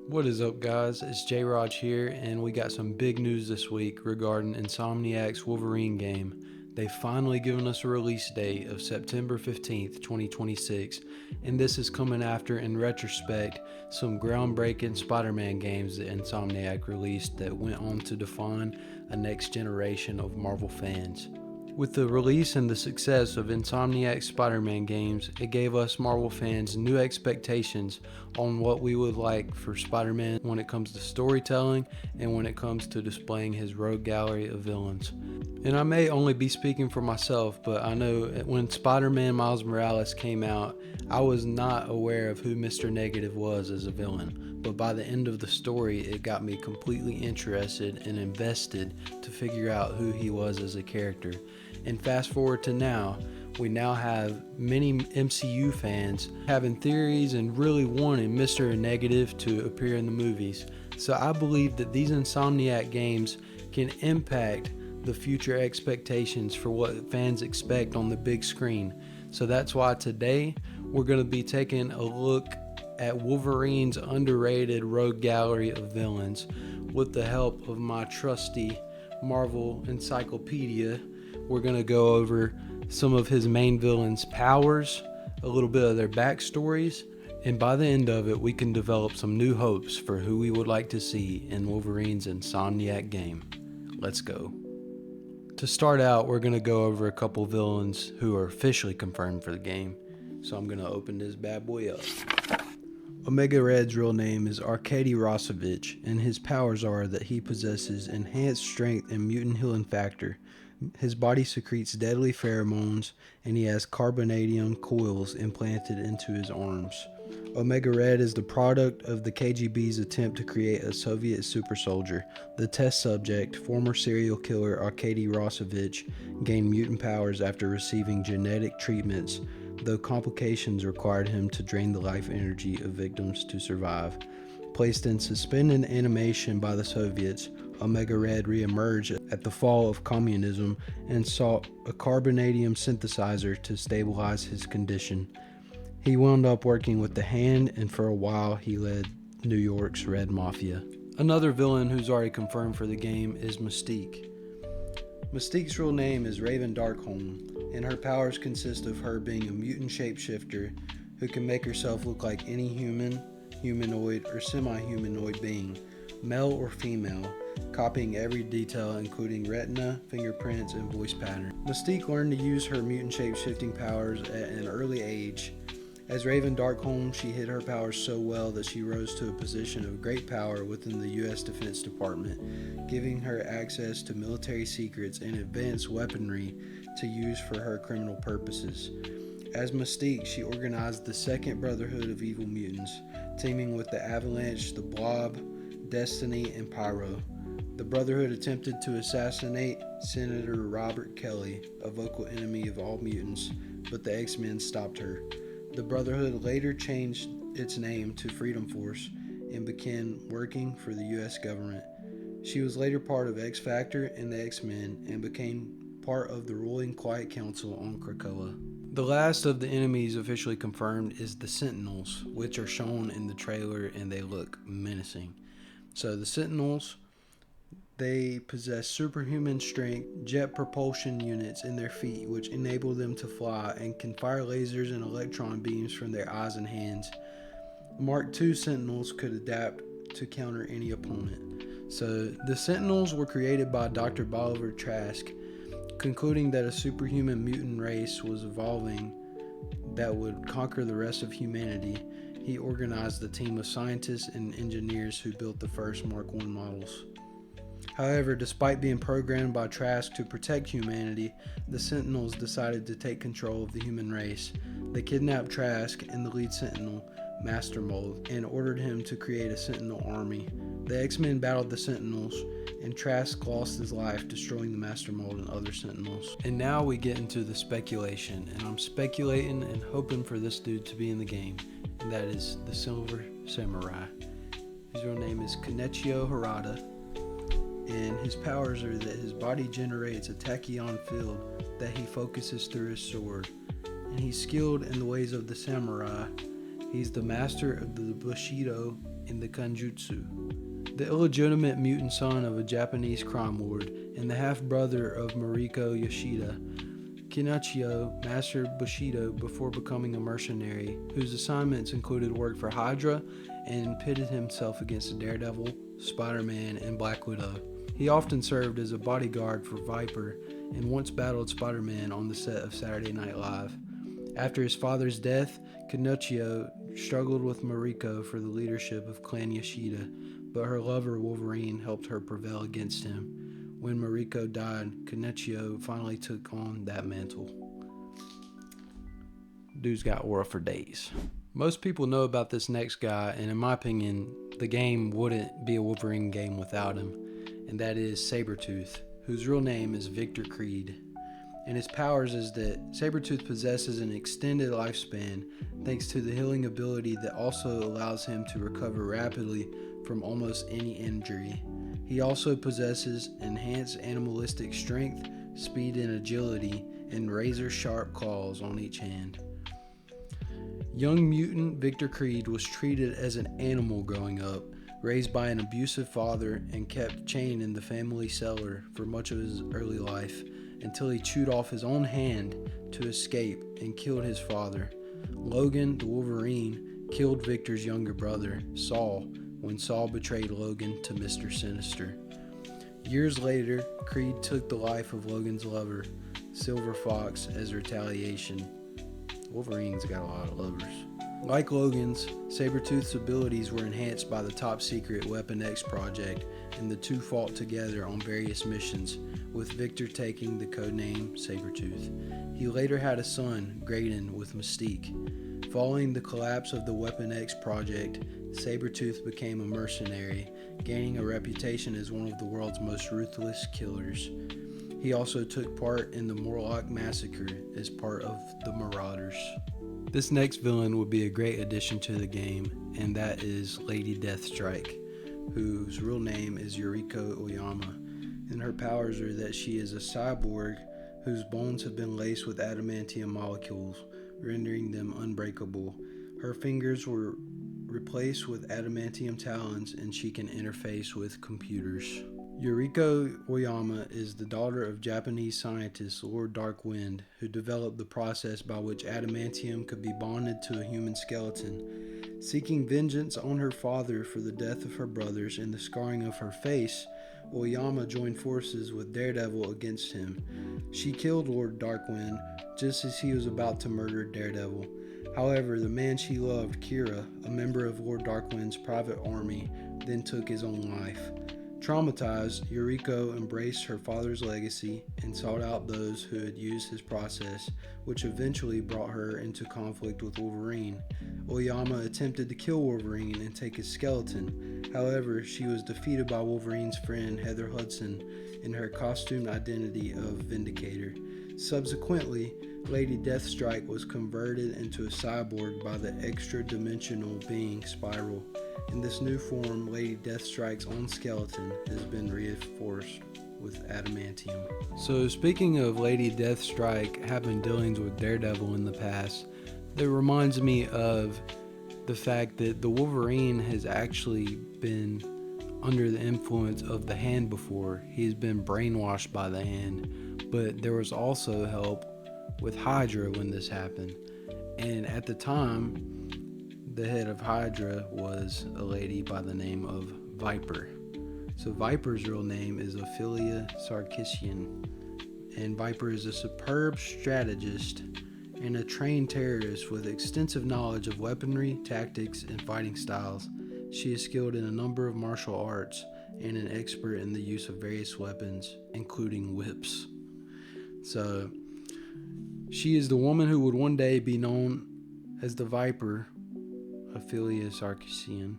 What is up, guys? It's J-Raj here, and we got some big news this week regarding Insomniac's Wolverine game. They've finally given us a release date of September 15th, 2026, and this is coming after, in retrospect, some groundbreaking Spider-Man games that Insomniac released that went on to define a next generation of Marvel fans. With the release and the success of Insomniac's Spider-Man games, it gave us Marvel fans new expectations on what we would like for Spider-Man when it comes to storytelling and when it comes to displaying his rogue gallery of villains. And I may only be speaking for myself, but I know when Spider-Man Miles Morales came out, I was not aware of who Mr. Negative was as a villain. But by the end of the story, it got me completely interested and invested to figure out who he was as a character. And fast forward to now, we now have many MCU fans having theories and really wanting Mr. Negative to appear in the movies. So I believe that these Insomniac games can impact the future expectations for what fans expect on the big screen. So that's why today we're going to be taking a look at Wolverine's underrated rogue gallery of villains with the help of my trusty Marvel Encyclopedia. We're going to go over some of his main villains' powers, a little bit of their backstories, and by the end of it, we can develop some new hopes for who we would like to see in Wolverine's Insomniac game. Let's go. To start out, we're going to go over a couple villains who are officially confirmed for the game. So I'm going to open this bad boy up. Omega Red's real name is Arkady Rossovich, and his powers are that he possesses enhanced strength and mutant healing factor. His body secretes deadly pheromones, and he has carbonadium coils implanted into his arms. Omega Red is the product of the KGB's attempt to create a Soviet super soldier. The test subject, former serial killer Arkady Rossovich, gained mutant powers after receiving genetic treatments, though complications required him to drain the life energy of victims to survive. Placed in suspended animation by the Soviets, Omega Red re-emerged at the fall of communism and sought a carbonadium synthesizer to stabilize his condition. He wound up working with the Hand, and for a while he led New York's Red Mafia. Another villain who's already confirmed for the game is Mystique. Mystique's real name is Raven Darkholme, and her powers consist of her being a mutant shapeshifter who can make herself look like any human, humanoid, or semi-humanoid being, male or female, copying every detail including retina, fingerprints, and voice pattern. Mystique learned to use her mutant shape-shifting powers at an early age. As Raven Darkholme, she hid her powers so well that she rose to a position of great power within the U.S. Defense Department, giving her access to military secrets and advanced weaponry to use for her criminal purposes. As Mystique, she organized the Second Brotherhood of Evil Mutants, teaming with the Avalanche, the Blob, Destiny, and Pyro. The Brotherhood attempted to assassinate Senator Robert Kelly, a vocal enemy of all mutants, but the X-Men stopped her. The Brotherhood later changed its name to Freedom Force and began working for the U.S. government. She was later part of X-Factor and the X-Men and became part of the ruling Quiet Council on Krakoa. The last of the enemies officially confirmed is the Sentinels, which are shown in the trailer and they look menacing. So the Sentinels, they possess superhuman strength, jet propulsion units in their feet which enable them to fly and can fire lasers and electron beams from their eyes and hands. Mark II Sentinels could adapt to counter any opponent. So the Sentinels were created by Dr. Bolivar Trask, concluding that a superhuman mutant race was evolving that would conquer the rest of humanity. He organized a team of scientists and engineers who built the first Mark I models. However, despite being programmed by Trask to protect humanity, the Sentinels decided to take control of the human race. They kidnapped Trask and the lead Sentinel, Master Mold, and ordered him to create a Sentinel army. The X-Men battled the Sentinels, and Trask lost his life, destroying the Master Mold and other Sentinels. And now we get into the speculation, and I'm speculating and hoping for this dude to be in the game, and that is the Silver Samurai. His real name is Kenichiro Harada, and his powers are that his body generates a tachyon field that he focuses through his sword, and he's skilled in the ways of the samurai. He's the master of the Bushido in the Kanjutsu. The illegitimate mutant son of a Japanese crime lord and the half-brother of Mariko Yoshida, Kenichiro mastered Bushido before becoming a mercenary, whose assignments included work for Hydra and pitted himself against Daredevil, Spider-Man, and Black Widow. He often served as a bodyguard for Viper and once battled Spider-Man on the set of Saturday Night Live. After his father's death, Kenichiro struggled with Mariko for the leadership of Clan Yoshida, but her lover Wolverine helped her prevail against him. When Mariko died, Kenichiro finally took on that mantle. Dude's got aura for days. Most people know about this next guy, and in my opinion, the game wouldn't be a Wolverine game without him, and that is Sabretooth, whose real name is Victor Creed. And his powers is that Sabretooth possesses an extended lifespan thanks to the healing ability that also allows him to recover rapidly from almost any injury. He also possesses enhanced animalistic strength, speed and agility, and razor-sharp claws on each hand. Young mutant Victor Creed was treated as an animal growing up, raised by an abusive father and kept chained in the family cellar for much of his early life, until he chewed off his own hand to escape and killed his father. Logan, the Wolverine, killed Victor's younger brother, Saul, when Saul betrayed Logan to Mr. Sinister. Years later, Creed took the life of Logan's lover, Silver Fox, as retaliation. Wolverine's got a lot of lovers. Like Logan's, Sabretooth's abilities were enhanced by the top-secret Weapon X project, and the two fought together on various missions, with Victor taking the codename Sabretooth. He later had a son, Graydon, with Mystique. Following the collapse of the Weapon X project, Sabretooth became a mercenary, gaining a reputation as one of the world's most ruthless killers. He also took part in the Morlock Massacre as part of the Marauders. This next villain would be a great addition to the game, and that is Lady Deathstrike, whose real name is Yuriko Oyama, and her powers are that she is a cyborg whose bones have been laced with adamantium molecules, rendering them unbreakable. Her fingers were replaced with adamantium talons, and she can interface with computers. Yuriko Oyama is the daughter of Japanese scientist Lord Darkwind, who developed the process by which adamantium could be bonded to a human skeleton. Seeking vengeance on her father for the death of her brothers and the scarring of her face, Oyama joined forces with Daredevil against him. She killed Lord Darkwind just as he was about to murder Daredevil. However, the man she loved, Kira, a member of Lord Darkwind's private army, then took his own life. Traumatized, Yuriko embraced her father's legacy and sought out those who had used his process, which eventually brought her into conflict with Wolverine. Oyama attempted to kill Wolverine and take his skeleton. However, she was defeated by Wolverine's friend Heather Hudson in her costumed identity of Vindicator. Subsequently, Lady Deathstrike was converted into a cyborg by the extra-dimensional being Spiral. In this new form, Lady Deathstrike's own skeleton has been reinforced with adamantium. So speaking of Lady Deathstrike having dealings with Daredevil in the past, that reminds me of the fact that the Wolverine has actually been under the influence of the Hand before. He's been brainwashed by the Hand, but there was also help with Hydra when this happened. And at the time, the head of Hydra was a lady by the name of Viper. So Viper's real name is Ophelia Sarkisian, and Viper is a superb strategist and a trained terrorist with extensive knowledge of weaponry, tactics, and fighting styles. She is skilled in a number of martial arts and an expert in the use of various weapons, including whips. So she is the woman who would one day be known as the Viper, Ophelia Sarkisian,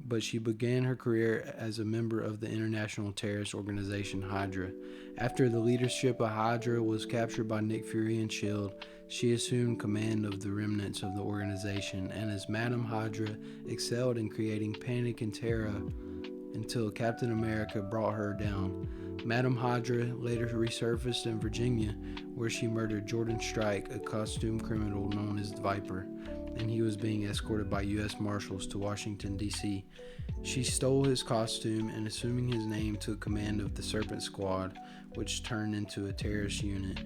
but she began her career as a member of the international terrorist organization Hydra. After the leadership of Hydra was captured by Nick Fury and S.H.I.E.L.D., she assumed command of the remnants of the organization, and as Madam Hydra excelled in creating panic and terror until Captain America brought her down. Madam Hydra later resurfaced in Virginia, where she murdered Jordan Strike, a costume criminal known as Viper. and he was being escorted by U.S. Marshals to Washington, D.C. She stole his costume and, assuming his name, took command of the Serpent Squad, which turned into a terrorist unit.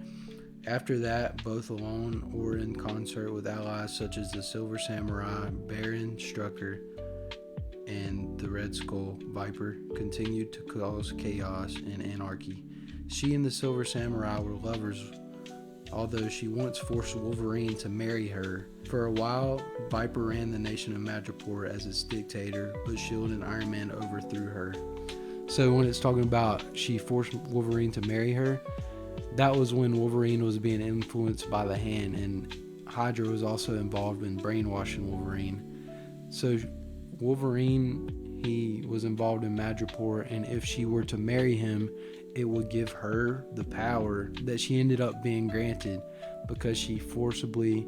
After that, both alone or in concert with allies such as the Silver Samurai, Baron Strucker, and the Red Skull Viper, continued to cause chaos and anarchy. She and the Silver Samurai were lovers, although she once forced Wolverine to marry her. For a while, Viper ran the nation of Madripoor as its dictator, but S.H.I.E.L.D. and Iron Man overthrew her. So when it's talking about she forced Wolverine to marry her, that was when Wolverine was being influenced by the Hand, and Hydra was also involved in brainwashing Wolverine. So Wolverine, he was involved in Madripoor, and if she were to marry him, it would give her the power that she ended up being granted because she forcibly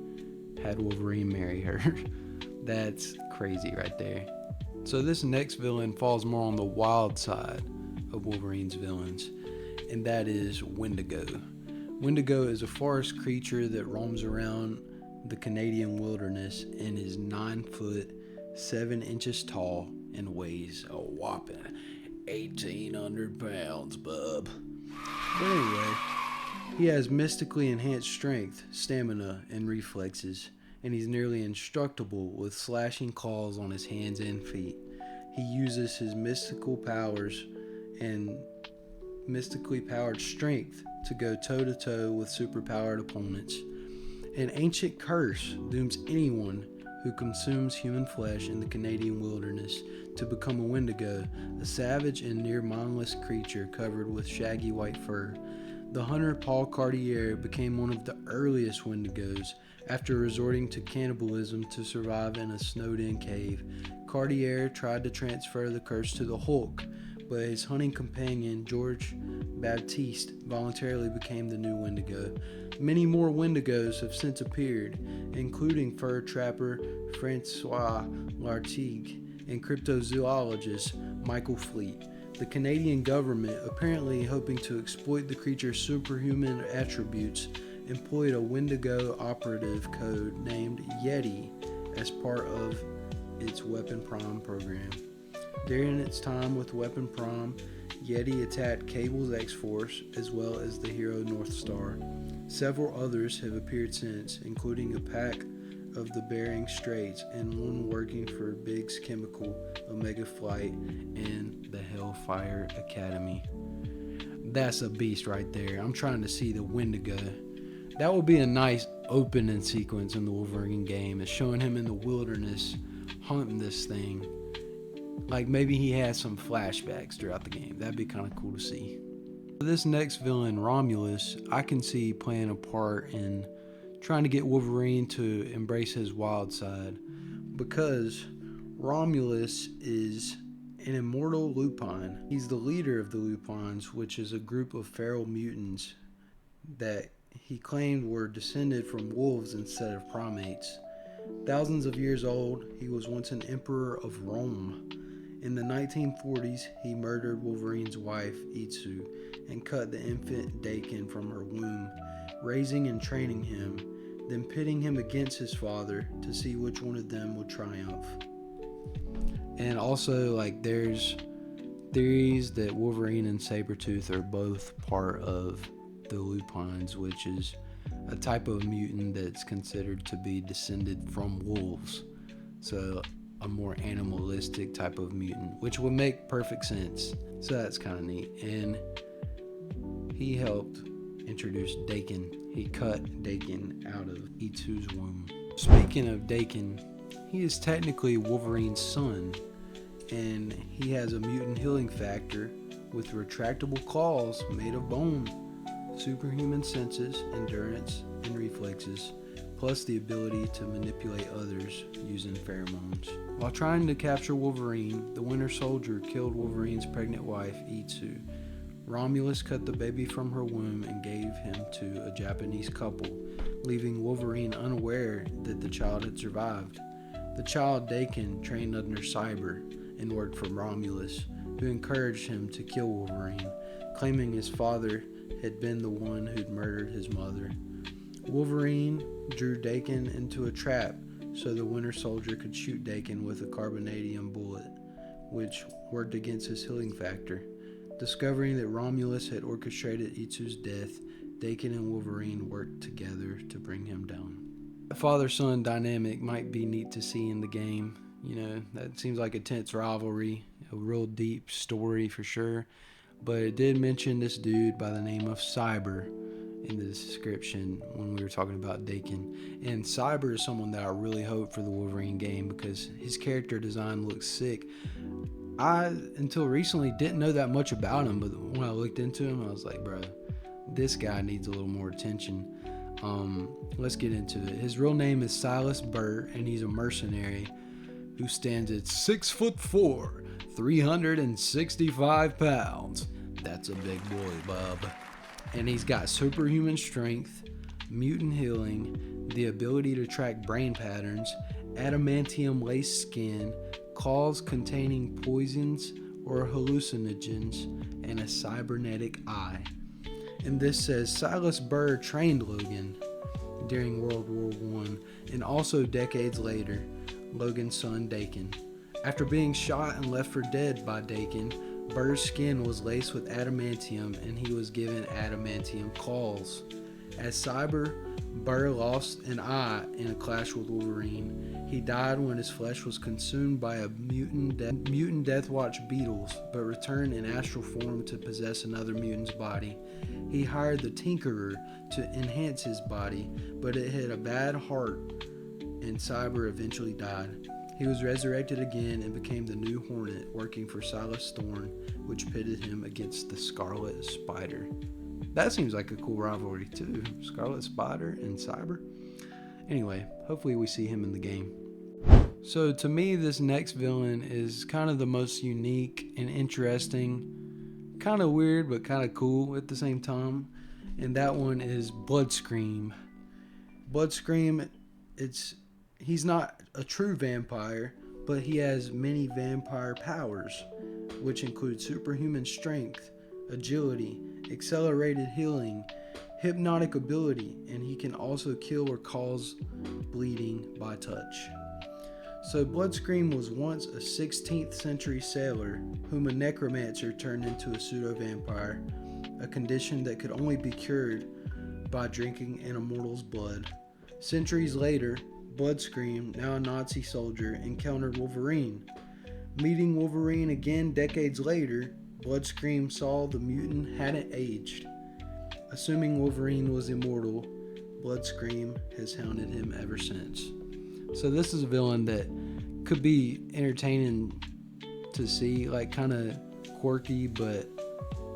had Wolverine marry her. That's crazy right there. So this next villain falls more on the wild side of Wolverine's villains, and that is Wendigo. Wendigo is a forest creature that roams around the Canadian wilderness and is 9 foot 7 inches tall and weighs a whopping 1,800 pounds, bub. But anyway, he has mystically enhanced strength, stamina, and reflexes, and he's nearly indestructible with slashing claws on his hands and feet. He uses his mystical powers and mystically powered strength to go toe-to-toe with superpowered opponents. An ancient curse dooms anyone who consumes human flesh in the Canadian wilderness to become a Wendigo, a savage and near mindless creature covered with shaggy white fur. The hunter Paul Cartier became one of the earliest Wendigos after resorting to cannibalism to survive in a snowed-in cave. Cartier tried to transfer the curse to the Hulk, but his hunting companion George Baptiste voluntarily became the new Wendigo. Many more Wendigos have since appeared, including fur trapper Francois Lartigue and cryptozoologist Michael Fleet. The Canadian government, apparently hoping to exploit the creature's superhuman attributes, employed a Wendigo operative code named Yeti as part of its Weapon Prime program. During its time with Weapon Prime, Yeti attacked Cable's X-Force as well as the hero North Star. Several others have appeared since, including a pack of the Bering Straits and one working for Biggs Chemical, Omega Flight, and the Hellfire Academy. That's a beast right there. I'm trying to see the Wendigo. That would be a nice opening sequence in the Wolverine game, is showing him in the wilderness hunting this thing. Like maybe he has some flashbacks throughout the game. That'd be kind of cool to see. This next villain, Romulus, I can see playing a part in trying to get Wolverine to embrace his wild side, because Romulus is an immortal lupine. He's the leader of the Lupines, which is a group of feral mutants that he claimed were descended from wolves instead of primates. Thousands of years old, he was once an emperor of Rome. In the 1940s, he murdered Wolverine's wife, Itsu, and cut the infant Dakin from her womb, raising and training him, then pitting him against his father to see which one of them would triumph. And also, like, there's theories that Wolverine and Sabretooth are both part of the Lupines, which is a type of mutant that's considered to be descended from wolves. So a more animalistic type of mutant, which would make perfect sense. So that's kind of neat. And he helped introduce Dakin. He cut Dakin out of Itsu's womb. Speaking of Dakin, he is technically Wolverine's son, and he has a mutant healing factor with retractable claws made of bone, superhuman senses, endurance, and reflexes, plus the ability to manipulate others using pheromones. While trying to capture Wolverine, the Winter Soldier killed Wolverine's pregnant wife, Itsu. Romulus cut the baby from her womb and gave him to a Japanese couple, leaving Wolverine unaware that the child had survived. The child, Dakin, trained under Cyber and worked for Romulus, who encouraged him to kill Wolverine, claiming his father had been the one who'd murdered his mother. Wolverine drew Dakin into a trap so the Winter Soldier could shoot Dakin with a carbonadium bullet, which worked against his healing factor. Discovering that Romulus had orchestrated Itsu's death, Dakin and Wolverine worked together to bring him down. The father-son dynamic might be neat to see in the game. You know, that seems like a tense rivalry, a real deep story for sure. But it did mention this dude by the name of Cyber in the description when we were talking about Dakin. And Cyber is someone that I really hope for the Wolverine game because his character design looks sick. I, until recently, didn't know that much about him, but when I looked into him, I was like, bro, this guy needs a little more attention. Let's get into it. His real name is Silas Burr, and he's a mercenary who stands at 6'4", 365 pounds. That's a big boy, bub. And he's got superhuman strength, mutant healing, the ability to track brain patterns, adamantium laced skin, claws containing poisons or hallucinogens, and a cybernetic eye. And this says Silas Burr trained Logan during World War I, and also decades later, Logan's son Dakin. After being shot and left for dead by Dakin, Burr's skin was laced with adamantium and he was given adamantium claws. As Cyber, Burr lost an eye in a clash with Wolverine. He died when his flesh was consumed by a mutant Deathwatch beetles, but returned in astral form to possess another mutant's body. He hired the Tinkerer to enhance his body, but it had a bad heart, and Cyber eventually died. He was resurrected again and became the new Hornet, working for Silas Thorne, which pitted him against the Scarlet Spider. That seems like a cool rivalry too, Scarlet Spider and Cyber. Anyway, hopefully we see him in the game. So to me, this next villain is kind of the most unique and interesting, kind of weird but kind of cool at the same time, and that one is Bloodscream. Bloodscream, he's not a true vampire, but he has many vampire powers, which include superhuman strength, agility, accelerated healing, hypnotic ability, and he can also kill or cause bleeding by touch. So Bloodscream was once a 16th century sailor whom a necromancer turned into a pseudo-vampire, a condition that could only be cured by drinking an immortal's blood. Centuries later, Bloodscream, now a Nazi soldier, encountered Wolverine. Meeting Wolverine again decades later, Bloodscream saw the mutant hadn't aged. Assuming Wolverine was immortal, Bloodscream has hounded him ever since. So this is a villain that could be entertaining to see, like kind of quirky, but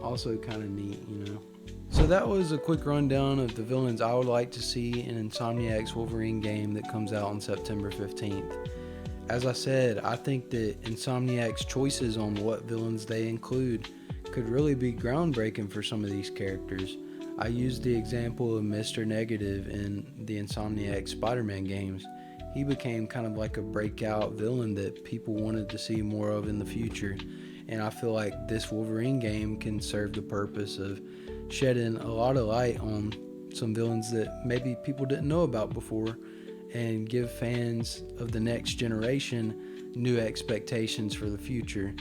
also kind of neat, you know. So that was a quick rundown of the villains I would like to see in Insomniac's Wolverine game that comes out on September 15th. As I said, I think that Insomniac's choices on what villains they include could really be groundbreaking for some of these characters. I used the example of Mr. Negative in the Insomniac Spider-Man games. He became kind of like a breakout villain that people wanted to see more of in the future. And I feel like this Wolverine game can serve the purpose of shedding a lot of light on some villains that maybe people didn't know about before, and give fans of the next generation new expectations for the future.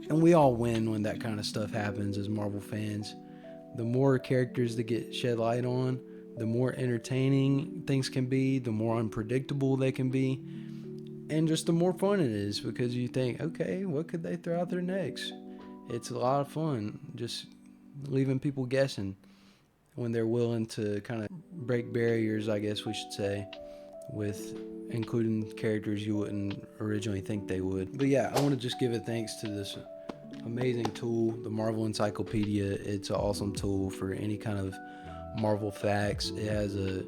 And we all win when that kind of stuff happens as Marvel fans. The more characters that get shed light on, the more entertaining things can be, the more unpredictable they can be, and just the more fun it is, because you think, okay, what could they throw out there next? It's a lot of fun just leaving people guessing when they're willing to kind of break barriers, I guess we should say, with including characters you wouldn't originally think they would. But yeah, I want to just give it thanks to this amazing tool, the Marvel Encyclopedia. It's an awesome tool for any kind of Marvel facts. It has a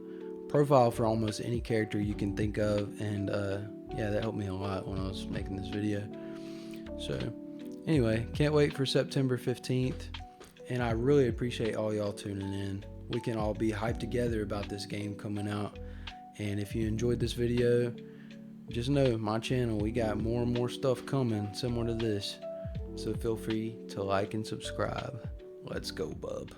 profile for almost any character you can think of, and yeah, that helped me a lot when I was making this video. So anyway, can't wait for September 15th, and I really appreciate all y'all tuning in. We can all be hyped together about this game coming out. And if you enjoyed this video, just know my channel, we got more and more stuff coming similar to this. So feel free to like and subscribe. Let's go, bub.